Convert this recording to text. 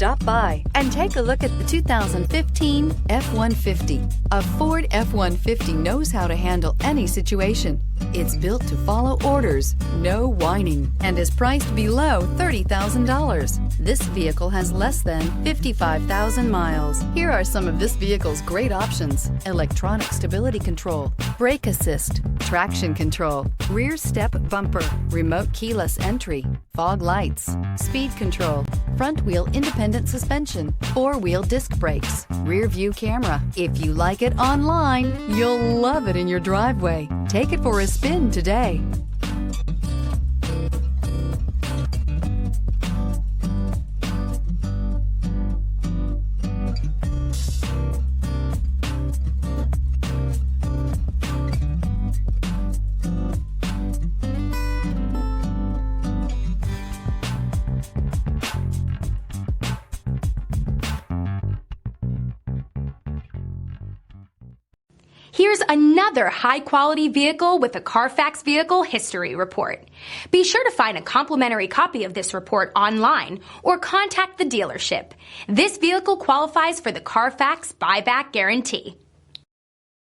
Stop by and take a look at the 2015 F-150. A Ford F-150 knows how to handle any situation. It's built to follow orders, no whining, and is priced below $30,000. This vehicle has less than 55,000 miles. Here are some of this vehicle's great options: electronic stability control, brake assist, traction control, rear step bumper, remote keyless entry, fog lights, speed control, front wheel independent suspension, four-wheel disc brakes, rear view camera. If you like it online, you'll love it in your driveway. Take it for a spin today. Here's another high-quality vehicle with a CARFAX Vehicle History Report. Be sure to find a complimentary copy of this report online or contact the dealership. This vehicle qualifies for the CARFAX Buyback Guarantee.